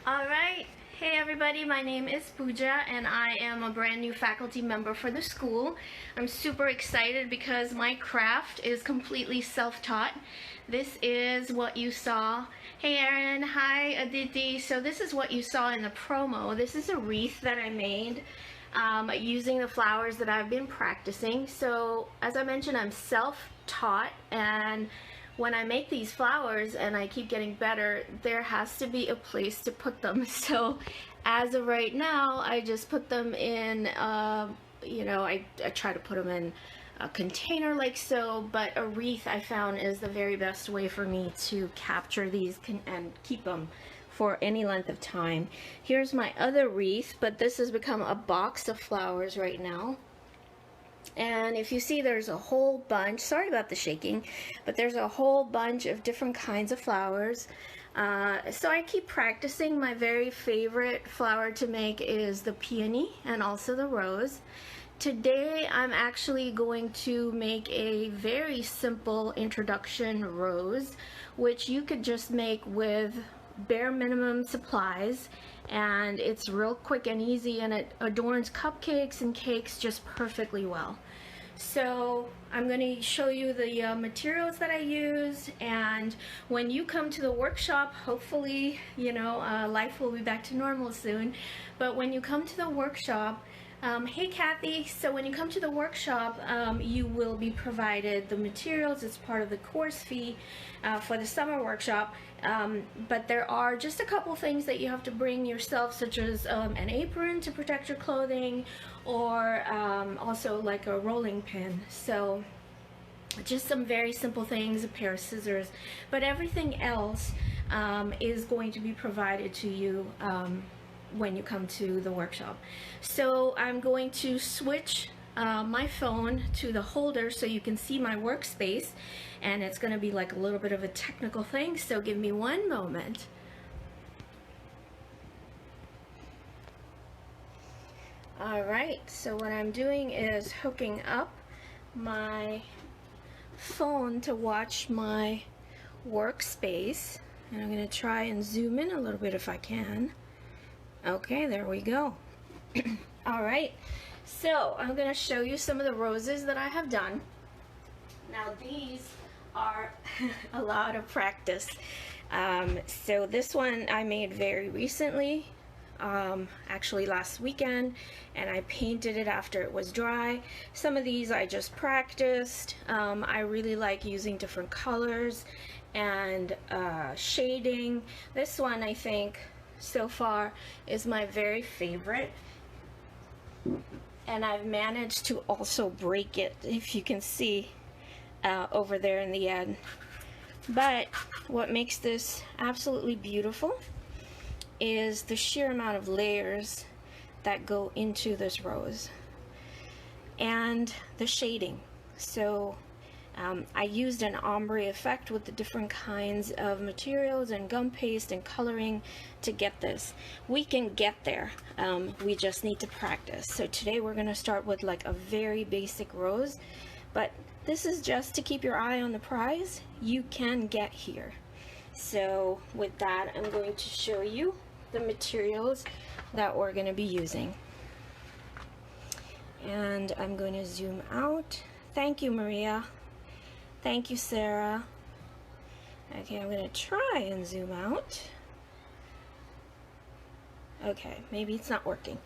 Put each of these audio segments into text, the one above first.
Alright, hey everybody, my name is Pooja and I am a brand new faculty member for the school. I'm super excited because my craft is completely self-taught. This is what you saw. Hey Erin, hi Aditi. So this is what you saw in the promo. This is a wreath that I made using the flowers that I've been practicing. So as I mentioned, I'm self-taught, and when I make these flowers and I keep getting better, there has to be a place to put them. So as of right now, I just put them in, I try to put them in a container like so, but a wreath I found is the very best way for me to capture these and keep them for any length of time. Here's my other wreath, but this has become a box of flowers right now. And if you see, there's a whole bunch, sorry about the shaking, but there's a whole bunch of different kinds of flowers. So I keep practicing. My very favorite flower to make is the peony and also the rose. Today I'm actually going to make a very simple introduction rose, which you could just make with bare minimum supplies, and it's real quick and easy, and it adorns cupcakes and cakes just perfectly well. So I'm going to show you the materials that I use, and when you come to the workshop, hopefully, life will be back to normal soon, but when you come to the workshop, hey Kathy, so when you come to the workshop, you will be provided the materials. It's part of the course fee for the summer workshop, but there are just a couple things that you have to bring yourself, such as an apron to protect your clothing, or also like a rolling pin. So just some very simple things, a pair of scissors, but everything else is going to be provided to you when you come to the workshop. So I'm going to switch my phone to the holder so you can see my workspace, and it's going to be like a little bit of a technical thing, so give me one moment. Alright, so what I'm doing is hooking up my phone to watch my workspace, and I'm going to try and zoom in a little bit if I can. Okay, there we go. Alright, so I'm going to show you some of the roses that I have done. Now these are a lot of practice. So this one I made very recently, actually last weekend, and I painted it after it was dry. Some of these I just practiced. I really like using different colors and shading. This one, I think, so far is my very favorite, and I've managed to also break it, if you can see over there in the end. But what makes this absolutely beautiful is the sheer amount of layers that go into this rose and the shading. So I used an ombre effect with the different kinds of materials and gum paste and coloring to get this. We can get there, we just need to practice. So today we're going to start with like a very basic rose, but this is just to keep your eye on the prize. You can get here. So with that, I'm going to show you the materials that we're going to be using, and I'm going to zoom out. Thank you, Maria. Thank you, Sarah. Okay, I'm going to try and zoom out. Okay, maybe it's not working,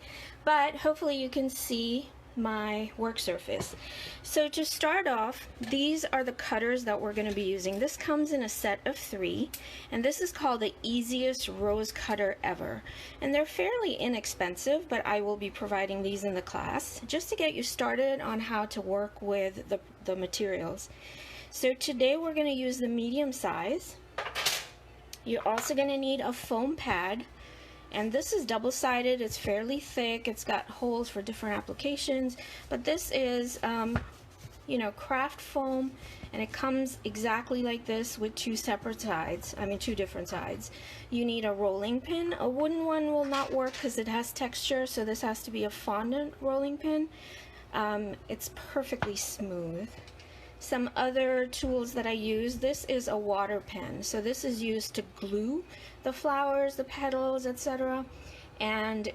but hopefully you can see my work surface. So to start off, these are the cutters that we're going to be using. This comes in a set of 3, and this is called the easiest rose cutter ever, and they're fairly inexpensive, but I will be providing these in the class just to get you started on how to work with the materials. So today we're going to use the medium size. You're also going to need a foam pad, and this is double-sided. It's fairly thick. It's got holes for different applications, but this is craft foam, and it comes exactly like this with two different sides. You need a rolling pin. A wooden one will not work because it has texture, so this has to be a fondant rolling pin. It's perfectly smooth. Some other tools that I use, this is a water pen. So this is used to glue the flowers, the petals, etc. And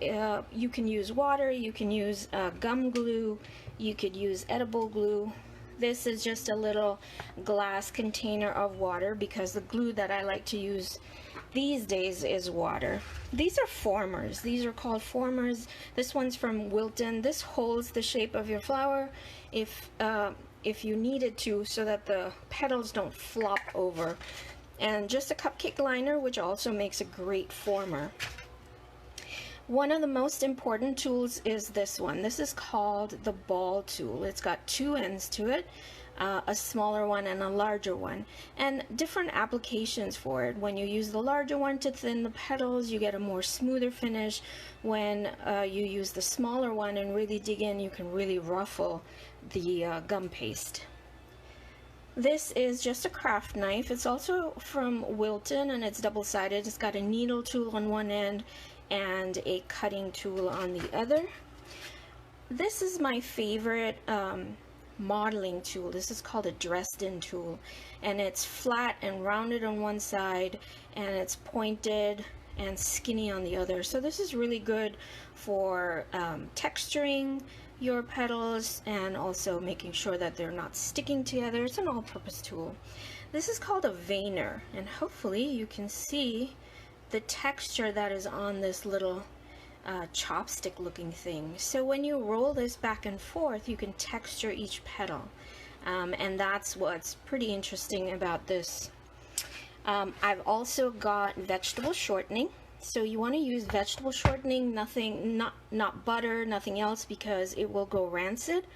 you can use water, you can use gum glue, you could use edible glue. This is just a little glass container of water because the glue that I like to use these days is water. These are formers. These are called formers. This one's from Wilton. This holds the shape of your flower if you needed to, so that the petals don't flop over. And just a cupcake liner, which also makes a great former. One of the most important tools is this one. This is called the ball tool. It's got two ends to it, a smaller one and a larger one, and different applications for it. When you use the larger one to thin the petals, you get a more smoother finish. When you use the smaller one and really dig in, you can really ruffle the gum paste. This is just a craft knife. It's also from Wilton and it's double-sided. It's got a needle tool on one end and a cutting tool on the other. This is my favorite modeling tool. This is called a Dresden tool, and it's flat and rounded on one side and it's pointed and skinny on the other. So this is really good for texturing your petals and also making sure that they're not sticking together. It's an all-purpose tool. This is called a veiner, and hopefully you can see the texture that is on this little chopstick looking thing. So when you roll this back and forth, you can texture each petal, and that's what's pretty interesting about this. I've also got vegetable shortening. So you want to use vegetable shortening, not butter, nothing else, because it will go rancid.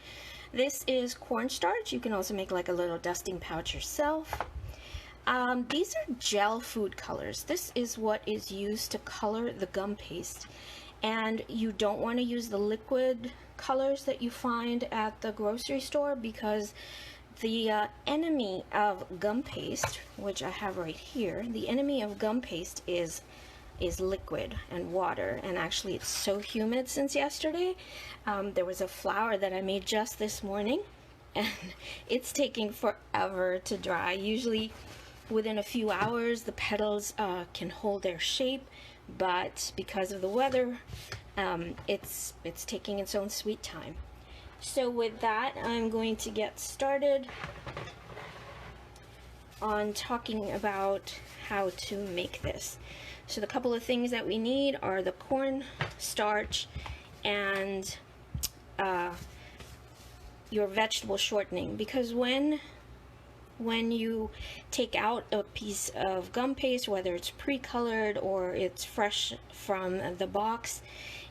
This is cornstarch. You can also make like a little dusting pouch yourself. These are gel food colors. This is what is used to color the gum paste, and you don't want to use the liquid colors that you find at the grocery store, because the enemy of gum paste, which I have right here, the enemy of gum paste is liquid and water. And actually it's so humid since yesterday. There was a flower that I made just this morning and it's taking forever to dry. Usually within a few hours the petals can hold their shape, but because of the weather it's taking its own sweet time. So with that, I'm going to get started on talking about how to make this. So the couple of things that we need are the corn starch and your vegetable shortening, because when you take out a piece of gum paste, whether it's pre-colored or it's fresh from the box,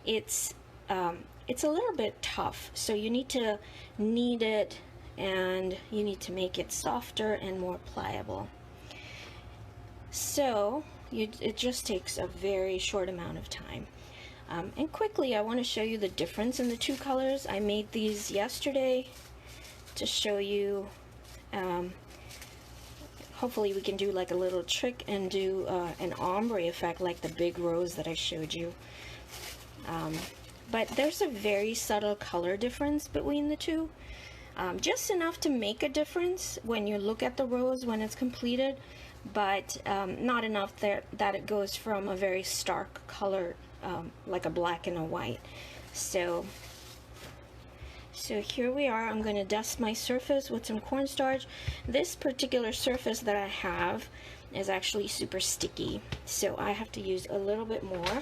it's a little bit tough. So you need to knead it and you need to make it softer and more pliable. So it just takes a very short amount of time. And quickly, I want to show you the difference in the two colors. I made these yesterday to show you. Hopefully we can do like a little trick and do an ombre effect like the big rose that I showed you. But there's a very subtle color difference between the two. Just enough to make a difference when you look at the rose when it's completed, but not enough that it goes from a very stark color like a black and a white. So here we are. I'm going to dust my surface with some cornstarch. This particular surface that I have is actually super sticky, so I have to use a little bit more.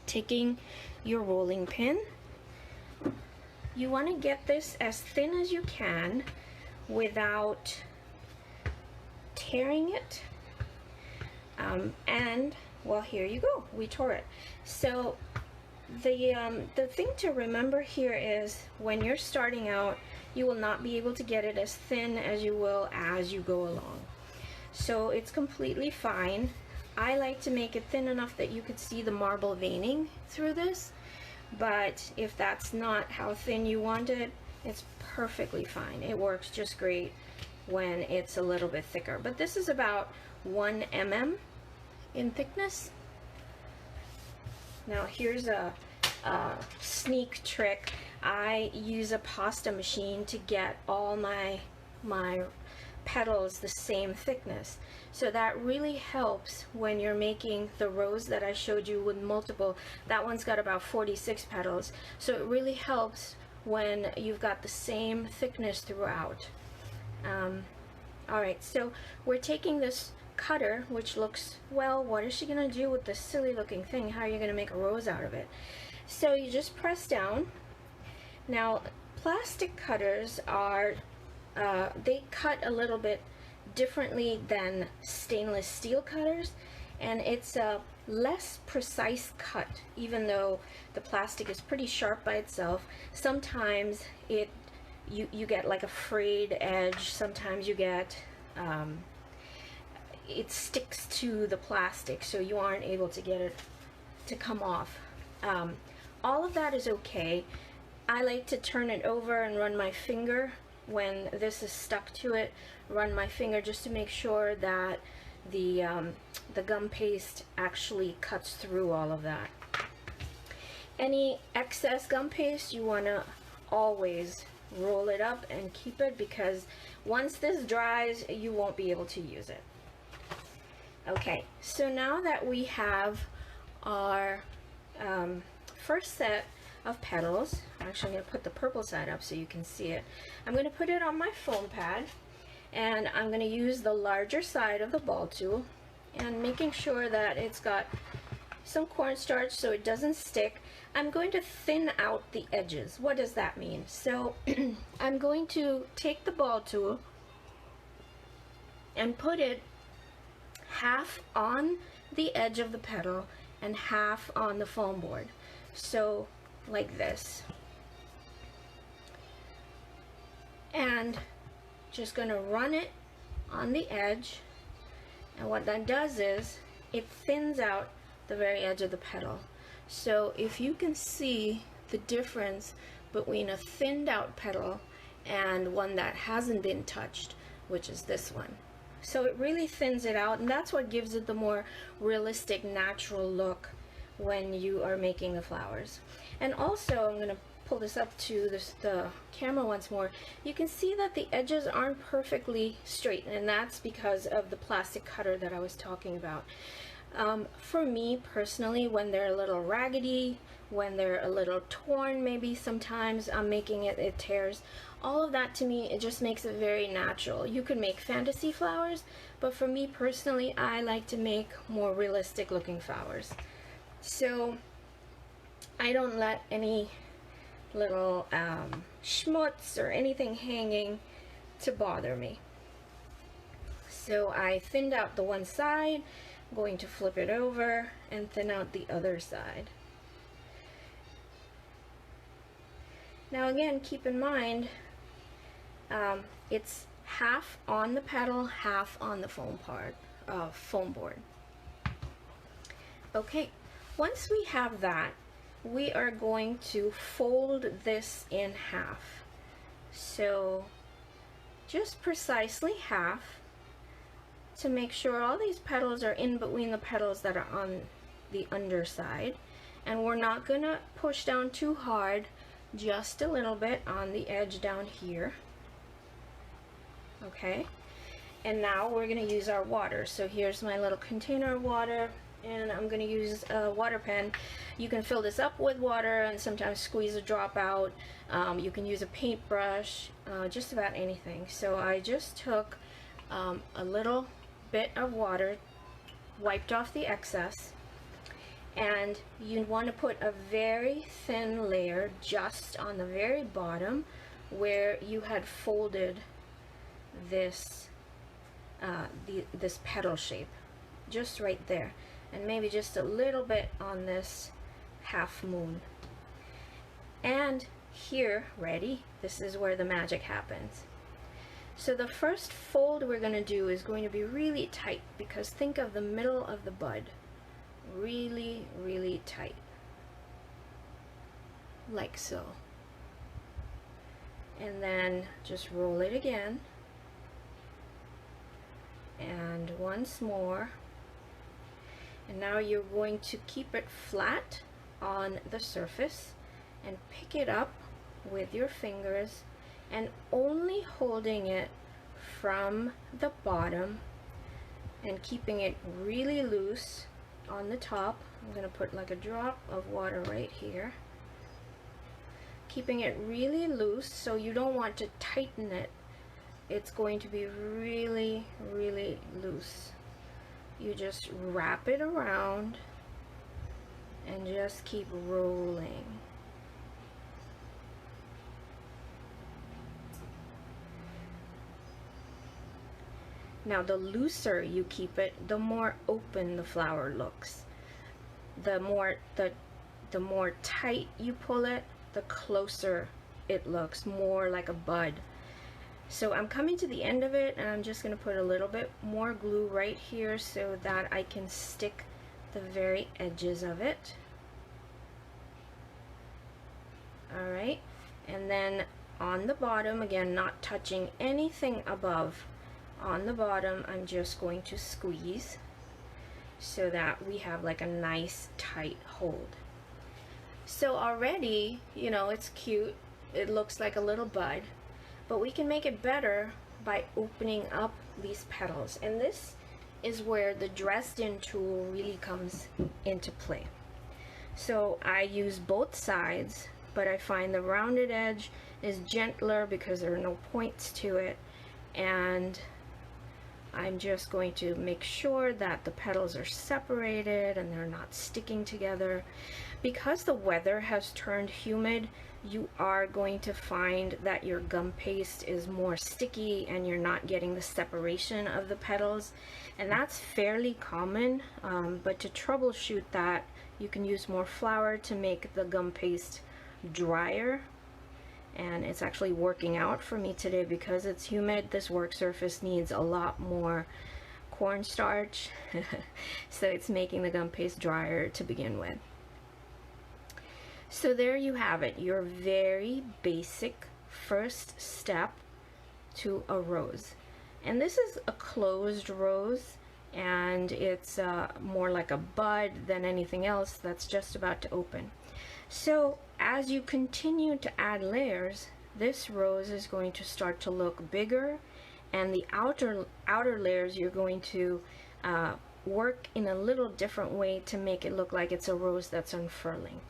Taking your rolling pin, you want to get this as thin as you can without tearing it, and well, here you go, we tore it. So the thing to remember here is when you're starting out, you will not be able to get it as thin as you will as you go along. So it's completely fine. I like to make it thin enough that you could see the marble veining through this, but if that's not how thin you want it, it's perfectly fine. It works just great when it's a little bit thicker. But this is about 1 mm in thickness. Now here's a sneak trick. I use a pasta machine to get all my my petals the same thickness. So that really helps when you're making the rose that I showed you with multiple. That one's got about 46 petals. So it really helps when you've got the same thickness throughout. Alright, so we're taking this cutter, which looks, well, what is she going to do with this silly looking thing? How are you going to make a rose out of it? So you just press down. Now, plastic cutters are, they cut a little bit differently than stainless steel cutters, and it's a less precise cut, even though the plastic is pretty sharp by itself. Sometimes you get like a frayed edge, sometimes you get it sticks to the plastic, so you aren't able to get it to come off. All of that is okay. I like to turn it over and run my finger when this is stuck to it, run my finger just to make sure that the gum paste actually cuts through all of that. Any excess gum paste, you want to always roll it up and keep it, because once this dries, you won't be able to use it. Okay, so now that we have our first set of petals, actually I'm going to put the purple side up so you can see it. I'm going to put it on my foam pad, and I'm going to use the larger side of the ball tool, and making sure that it's got some cornstarch so it doesn't stick. I'm going to thin out the edges. What does that mean? So I'm going to take the ball tool and put it half on the edge of the petal and half on the foam board. So like this. And just going to run it on the edge, and what that does is it thins out the very edge of the petal. So if you can see the difference between a thinned out petal and one that hasn't been touched, which is this one. So it really thins it out, and that's what gives it the more realistic, natural look when you are making the flowers. And also, I'm going to pull this up to the camera once more. You can see that the edges aren't perfectly straight, and that's because of the plastic cutter that I was talking about. For me personally, when they're a little raggedy, when they're a little torn, maybe sometimes I'm making it tears, all of that to me, it just makes it very natural. You could make fantasy flowers, but for me personally, I like to make more realistic looking flowers. So I don't let any little schmutz or anything hanging to bother me. So I thinned out the one side. I'm going to flip it over and thin out the other side. Now again, keep in mind, it's half on the petal, half on the foam board. Okay, once we have that, we are going to fold this in half. So just precisely half, to make sure all these petals are in between the petals that are on the underside. And we're not going to push down too hard, just a little bit on the edge down here. Okay, and now we're going to use our water. So here's my little container of water, and I'm going to use a water pen. You can fill this up with water and sometimes squeeze a drop out. You can use a paintbrush, just about anything. So I just took a little bit of water, wiped off the excess, and you want to put a very thin layer just on the very bottom where you had folded this this petal shape, just right there, and maybe just a little bit on this half moon. And here, ready, this is where the magic happens. So the first fold we're going to do is going to be really tight, because think of the middle of the bud, really, really tight, like so. And then just roll it again, and once more. And now you're going to keep it flat on the surface and pick it up with your fingers, and only holding it from the bottom and keeping it really loose on the top. I'm going to put like a drop of water right here. Keeping it really loose, so you don't want to tighten it. It's going to be really, really loose. You just wrap it around and just keep rolling. Now the looser you keep it, the more open the flower looks. The more tight you pull it, the closer it looks, more like a bud. So I'm coming to the end of it, and I'm just going to put a little bit more glue right here so that I can stick the very edges of it. Alright, and then on the bottom, again, not touching anything above, on the bottom I'm just going to squeeze so that we have like a nice tight hold. So already, you know, it's cute, it looks like a little bud, but we can make it better by opening up these petals, and this is where the Dresden tool really comes into play. So I use both sides, but I find the rounded edge is gentler because there are no points to it, and I'm just going to make sure that the petals are separated and they're not sticking together. Because the weather has turned humid, you are going to find that your gum paste is more sticky and you're not getting the separation of the petals, and that's fairly common, but to troubleshoot that, you can use more flour to make the gum paste drier. And it's actually working out for me today because it's humid. This work surface needs a lot more cornstarch, so it's making the gum paste drier to begin with. So there you have it, your very basic first step to a rose. And this is a closed rose, and it's more like a bud than anything else that's just about to open. So as you continue to add layers, this rose is going to start to look bigger, and the outer layers you're going to work in a little different way to make it look like it's a rose that's unfurling.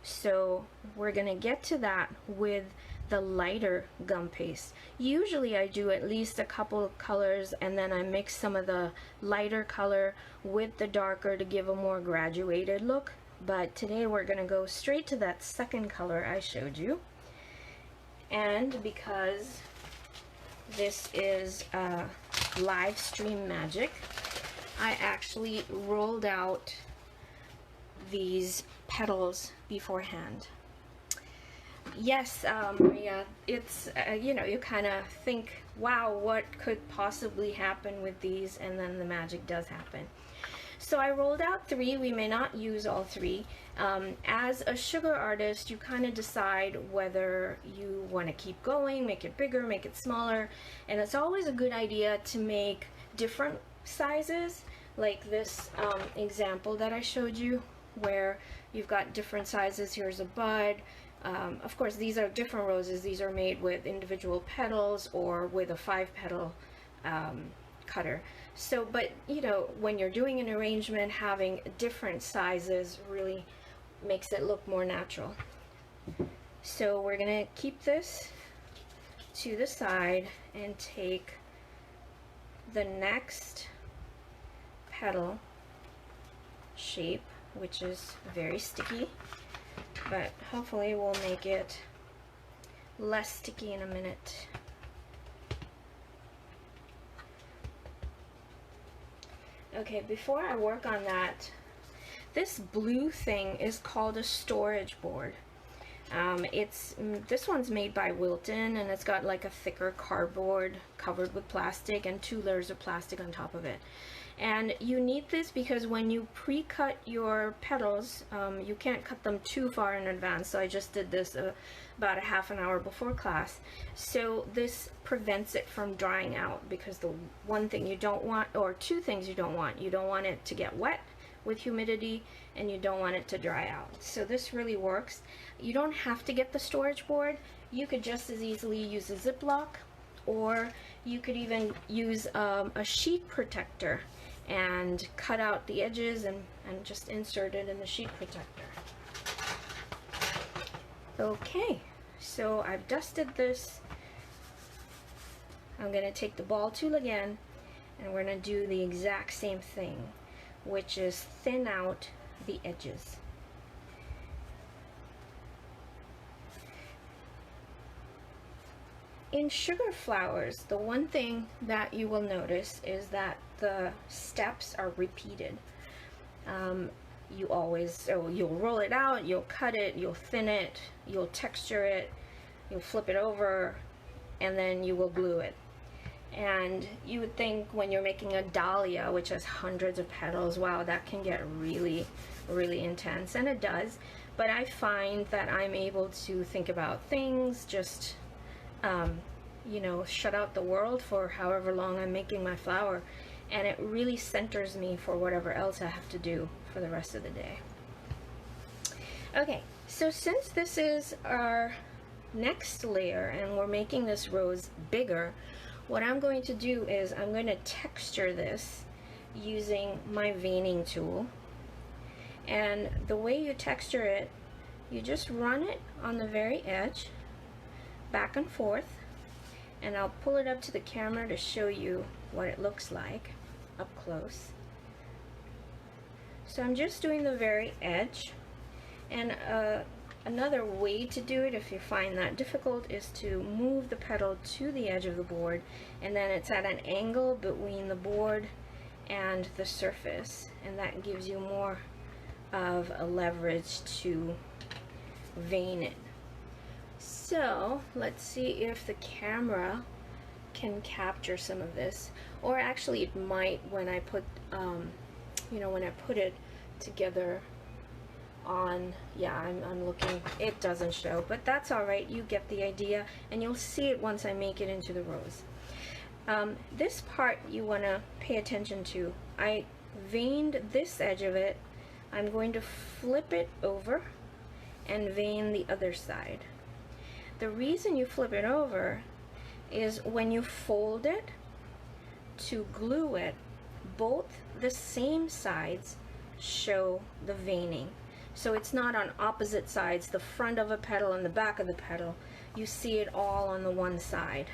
So we're going to get to that with the lighter gum paste. Usually I do at least a couple of colors, and then I mix some of the lighter color with the darker to give a more graduated look. But today we're going to go straight to that second color I showed you. And because this is live stream magic, I actually rolled out these petals beforehand. Yes, Maria, it's, you know, you kind of think, wow, what could possibly happen with these, and then the magic does happen. So I rolled out 3. We may not use all 3. As a sugar artist, you kind of decide whether you want to keep going, make it bigger, make it smaller, and it's always a good idea to make different sizes, like this example that I showed you, where you've got different sizes. Here's a bud. Of course, these are different roses. These are made with individual petals or with a 5-petal cutter. So, but you know, when you're doing an arrangement, having different sizes really makes it look more natural. So we're gonna keep this to the side and take the next petal shape, which is very sticky, but hopefully we'll make it less sticky in a minute. Okay, before I work on that, this blue thing is called a storage board. This one's made by Wilton, and it's got like a thicker cardboard covered with plastic and 2 layers of plastic on top of it. And you need this because when you pre-cut your petals, you can't cut them too far in advance. So I just did this about a half an hour before class. So this prevents it from drying out, because the one thing you don't want, or 2 things you don't want it to get wet with humidity, and you don't want it to dry out. So this really works. You don't have to get the storage board. You could just as easily use a Ziploc or you could even use a sheet protector and cut out the edges and just insert it in the sheet protector. Okay, so I've dusted this. I'm going to take the ball tool again, and we're going to do the exact same thing, which is thin out the edges. In sugar flowers, the one thing that you will notice is that the steps are repeated. You'll roll it out, you'll cut it, you'll thin it, you'll texture it, you'll flip it over, and then you will glue it. And you would think when you're making a dahlia, which has hundreds of petals, wow, that can get really, really intense, and it does. But I find that I'm able to think about things, just you know, shut out the world for however long I'm making my flower, and it really centers me for whatever else I have to do for the rest of the day. Okay, so since this is our next layer and we're making this rose bigger, what I'm going to do is I'm going to texture this using my veining tool. And the way you texture it, you just run it on the very edge, back and forth, and I'll pull it up to the camera to show you what it looks like up close. So I'm just doing the very edge, and another way to do it, if you find that difficult, is to move the petal to the edge of the board, and then it's at an angle between the board and the surface, and that gives you more of a leverage to vein it. So let's see if the camera can capture some of this, or actually it might when I put when I put it together on, yeah, I'm looking, it doesn't show, but that's all right. You get the idea, and you'll see it once I make it into the rose. This part you want to pay attention to. I veined this edge of it. I'm going to flip it over and vein the other side. The reason you flip it over is when you fold it to glue it, both the same sides show the veining. So it's not on opposite sides, the front of a petal and the back of the petal. You see it all on the one side.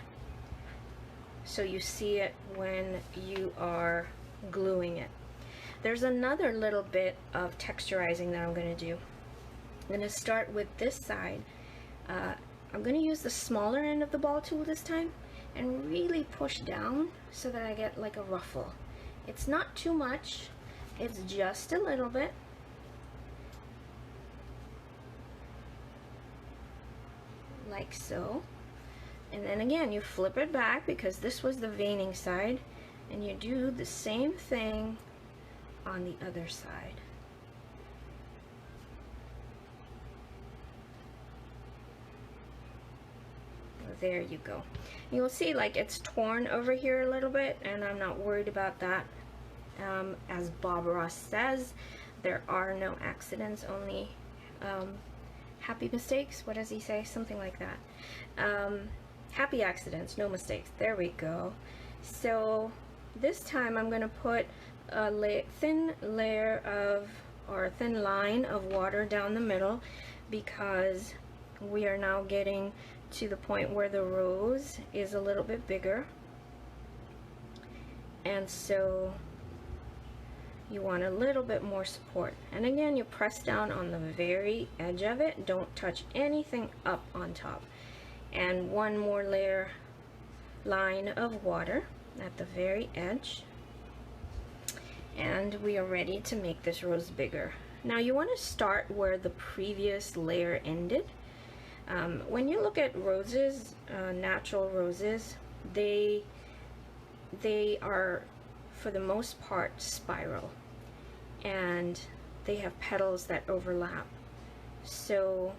So you see it when you are gluing it. There's another little bit of texturizing that I'm going to do. I'm going to start with this side. I'm going to use the smaller end of the ball tool this time and really push down so that I get like a ruffle. It's not too much, it's just a little bit. Like so. And then again, you flip it back because this was the veining side, and you do the same thing on the other side. There you go. You'll see like it's torn over here a little bit, and I'm not worried about that. As Bob Ross says, there are no accidents, only happy mistakes. What does he say? Something like that. Happy accidents, no mistakes. There we go. So this time I'm going to put a thin layer of, or a thin line of water down the middle, because we are now getting to the point where the rose is a little bit bigger, and so you want a little bit more support. And again, you press down on the very edge of it, don't touch anything up on top, and one more line of water at the very edge, and we are ready to make this rose bigger. Now you want to start where the previous layer ended. When you look at roses, natural roses, they are for the most part spiral, and they have petals that overlap. So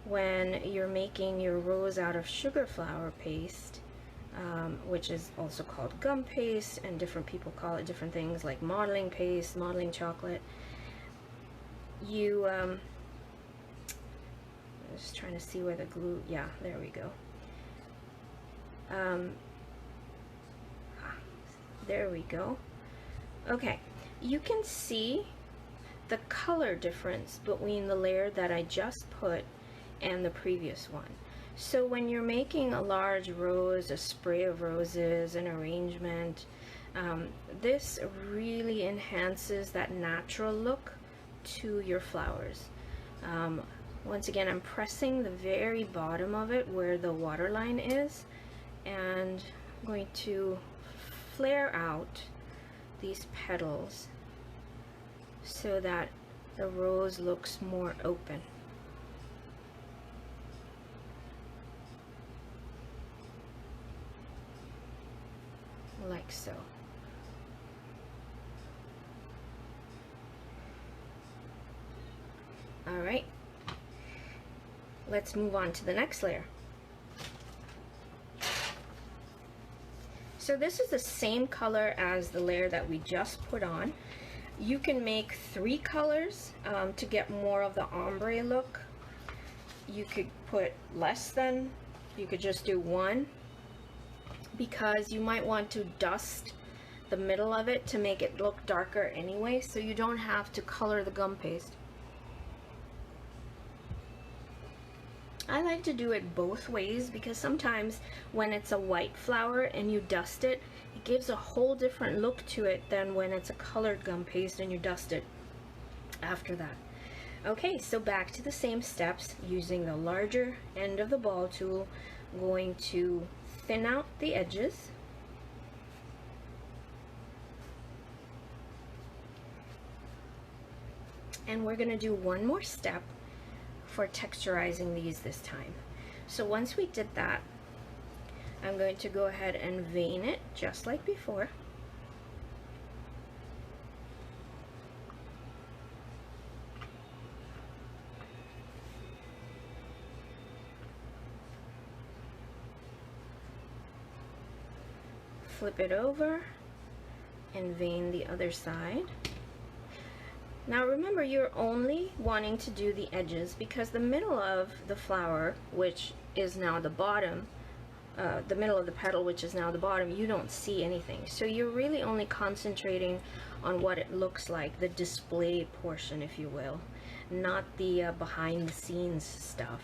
when you're making your rose out of sugar flower paste, which is also called gum paste, and different people call it different things like modeling paste, modeling chocolate, you I'm just trying to see where the glue, yeah, there we go. Um, there we go. Okay, you can see the color difference between the layer that I just put and the previous one. So when you're making a large rose, a spray of roses, an arrangement, this really enhances that natural look to your flowers. Once again, I'm pressing the very bottom of it where the waterline is, and I'm going to flare out these petals so that the rose looks more open. Like so. Alright, let's move on to the next layer. So this is the same color as the layer that we just put on. You can make 3 colors to get more of the ombre look. You could put less than, you could just do 1, because you might want to dust the middle of it to make it look darker anyway, so you don't have to color the gum paste. I like to do it both ways because sometimes when it's a white flower and you dust it, it gives a whole different look to it than when it's a colored gum paste and you dust it after that. Okay, so back to the same steps, using the larger end of the ball tool, going to thin out the edges. And we're going to do one more step for texturizing these this time. So once we did that, I'm going to go ahead and vein it just like before. Flip it over and vein the other side. Now remember, you're only wanting to do the edges because the middle of the flower, which is now the bottom, the middle of the petal, which is now the bottom, you don't see anything. So you're really only concentrating on what it looks like, the display portion, if you will, not the behind the scenes stuff.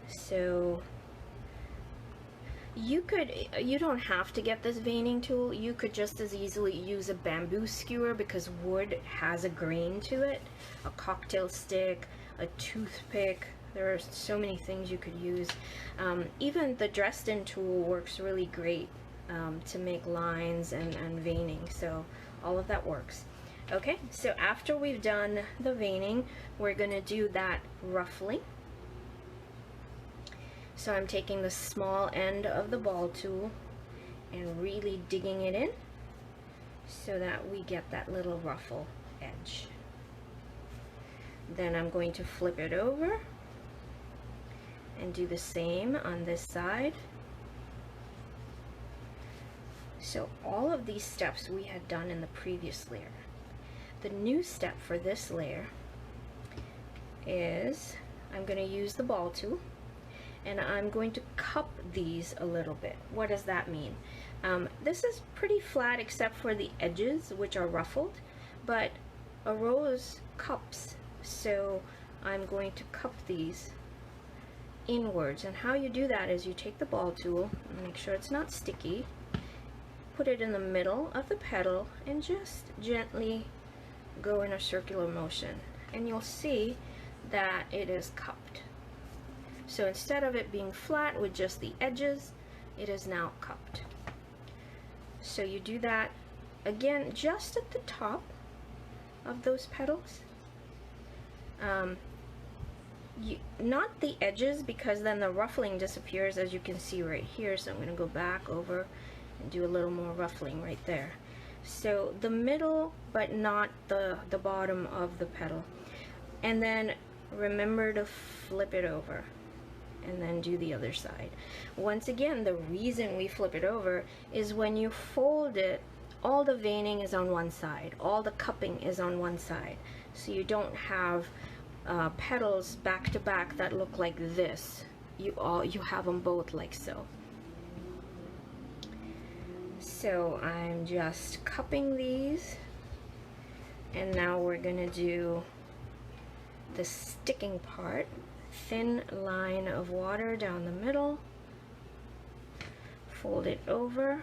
So you don't have to get this veining tool. You could just as easily use a bamboo skewer because wood has a grain to it, a cocktail stick, a toothpick. There are so many things you could use. Even the Dresden tool works really great to make lines and veining, so all of that works. Okay, so after we've done the veining, we're going to do that ruffling. So I'm taking the small end of the ball tool and really digging it in so that we get that little ruffle edge. Then I'm going to flip it over and do the same on this side. So all of these steps we had done in the previous layer. The new step for this layer is I'm going to use the ball tool and I'm going to cup these a little bit. What does that mean? This is pretty flat except for the edges, which are ruffled, but a rose cups, so I'm going to cup these inwards. And how you do that is you take the ball tool, make sure it's not sticky, put it in the middle of the petal and just gently go in a circular motion, and you'll see that it is cupped. So instead of it being flat with just the edges, it is now cupped. So you do that again just at the top of those petals. Not the edges, because then the ruffling disappears, as you can see right here. So I'm going to go back over and do a little more ruffling right there. So the middle, but not the bottom of the petal. And then remember to flip it over and then do the other side. Once again, the reason we flip it over is when you fold it, all the veining is on one side, all the cupping is on one side, so you don't have petals back to back that look like this. You have them both like so. So I'm just cupping these, and now we're gonna do the sticking part. Thin line of water down the middle, fold it over.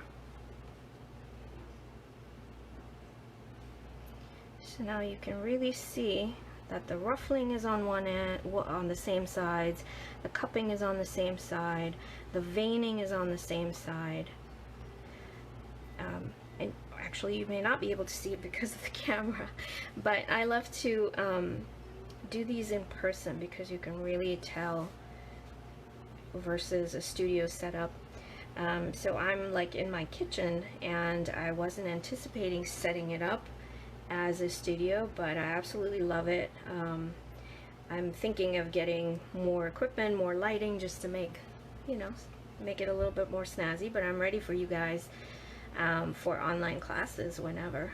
So now you can really see that the ruffling is on one end, on the same sides, the cupping is on the same side, the veining is on the same side. And actually you may not be able to see it because of the camera, but I love to do these in person because you can really tell versus a studio setup. So I'm like in my kitchen, and I wasn't anticipating setting it up as a studio, but I absolutely love it. I'm thinking of getting more equipment, more lighting, just to make, you know, make it a little bit more snazzy, but I'm ready for you guys for online classes whenever.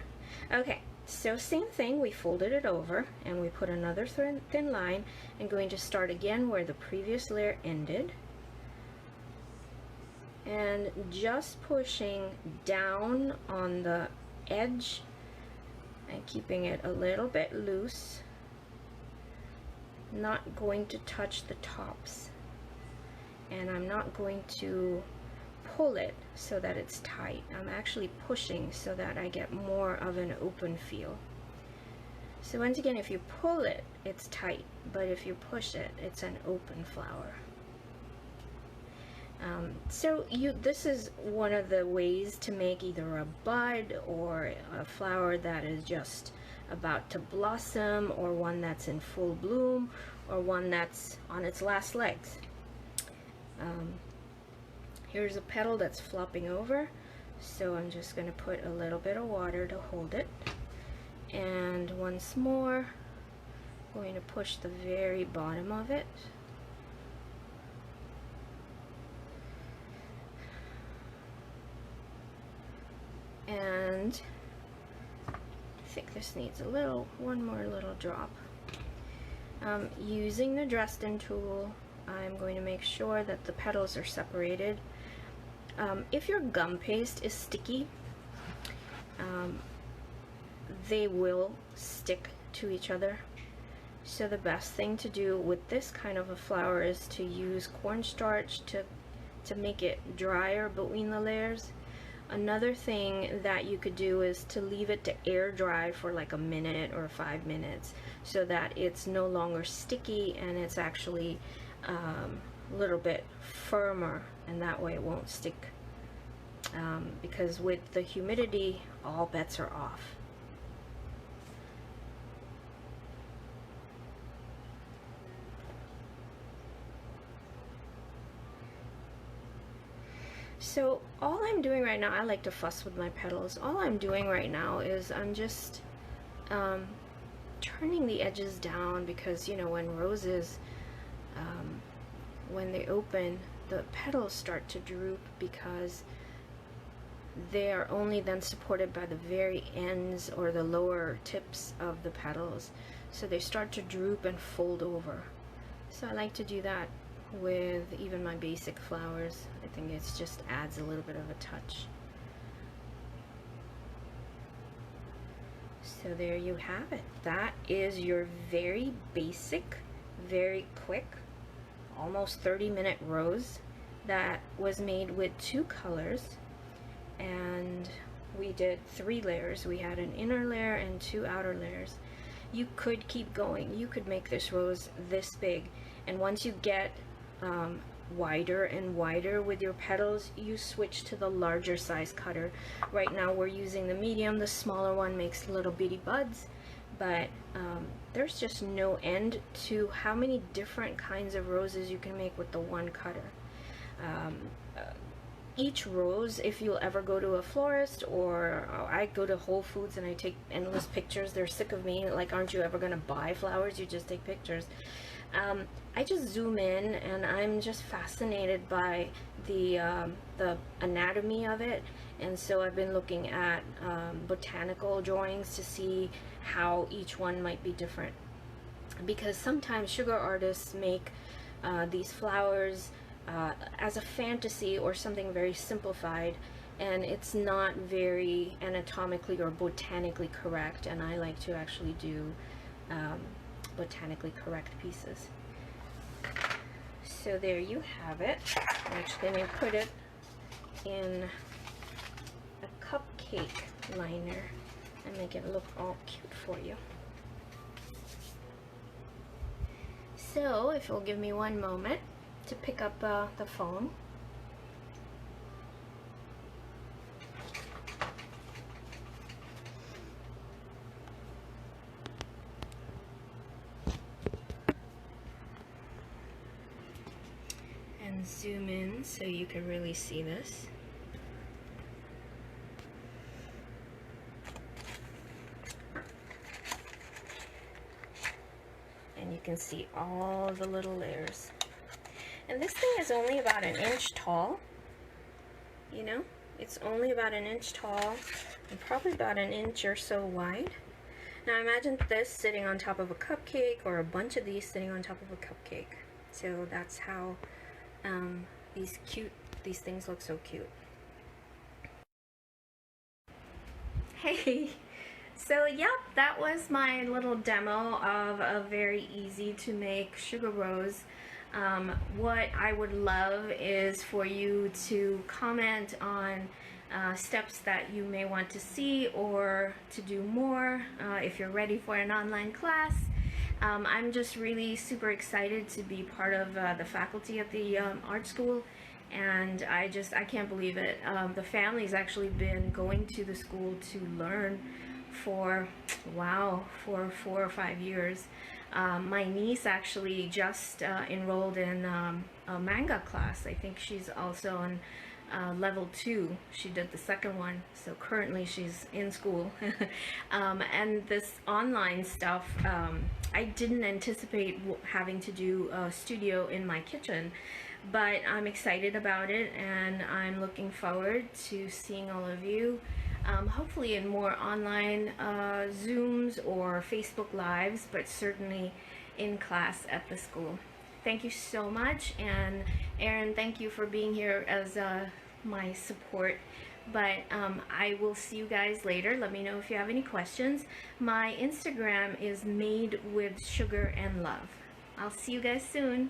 Okay, so same thing, we folded it over and we put another thin line and going to start again where the previous layer ended, and just pushing down on the edge and keeping it a little bit loose, not going to touch the tops, and I'm not going to pull it so that it's tight. I'm actually pushing so that I get more of an open feel. So once again, if you pull it, it's tight, but if you push it, it's an open flower. So this is one of the ways to make either a bud or a flower that is just about to blossom, or one that's in full bloom, or one that's on its last legs. Here's a petal that's flopping over, so I'm just going to put a little bit of water to hold it, and once more going to push the very bottom of it. And I think this needs one more little drop. Using the Dresden tool, I'm going to make sure that the petals are separated. If your gum paste is sticky, they will stick to each other. So the best thing to do with this kind of a flower is to use cornstarch to make it drier between the layers. Another thing that you could do is to leave it to air dry for like a minute or 5 minutes, so that it's no longer sticky and it's actually a little bit firmer, and that way it won't stick, because with the humidity, all bets are off. So all I'm doing right now, I like to fuss with my petals. All I'm doing right now is I'm just turning the edges down, because you know, when roses, when they open, the petals start to droop because they are only then supported by the very ends or the lower tips of the petals, so they start to droop and fold over. So I like to do that with even my basic flowers. I think it just adds a little bit of a touch. So there you have it. That is your very basic, very quick, almost 30-minute rose that was made with 2 colors, and we did 3 layers. We had an inner layer and 2 outer layers. You could keep going. You could make this rose this big, and once you get wider and wider with your petals, you switch to the larger size cutter. Right now we're using the medium. The smaller one makes little bitty buds, but there's just no end to how many different kinds of roses you can make with the one cutter. Each rose, if you'll ever go to a florist, or I go to Whole Foods and I take endless pictures, they're sick of me, like, aren't you ever going to buy flowers? You just take pictures. I just zoom in, and I'm just fascinated by the anatomy of it, and so I've been looking at botanical drawings to see how each one might be different, because sometimes sugar artists make these flowers as a fantasy or something very simplified, and it's not very anatomically or botanically correct, and I like to actually do botanically correct pieces. So there you have it. Actually, let me put it in a cupcake liner and make it look all cute for you. So if you'll give me one moment to pick up the phone. And zoom in so you can really see this. And you can see all the little layers. And this thing is only about an inch tall. You know, it's only about an inch tall and probably about an inch or so wide. Now imagine this sitting on top of a cupcake, or a bunch of these sitting on top of a cupcake. So that's how these things look so cute. Hey, so yep, that was my little demo of a very easy to make sugar rose. What I would love is for you to comment on steps that you may want to see or to do more if you're ready for an online class. I'm just really super excited to be part of the faculty at the art school, and I can't believe it. The family's actually been going to the school to learn for 4 or 5 years. My niece actually just enrolled in a manga class. I think she's also on level 2. She did the second one, so currently she's in school. And this online stuff, I didn't anticipate having to do a studio in my kitchen, but I'm excited about it, and I'm looking forward to seeing all of you, hopefully in more online Zooms or Facebook Lives, but certainly in class at the school. Thank you so much, and Erin, thank you for being here as my support. But I will see you guys later. Let me know if you have any questions. My Instagram is Made with Sugar and Love. I'll see you guys soon.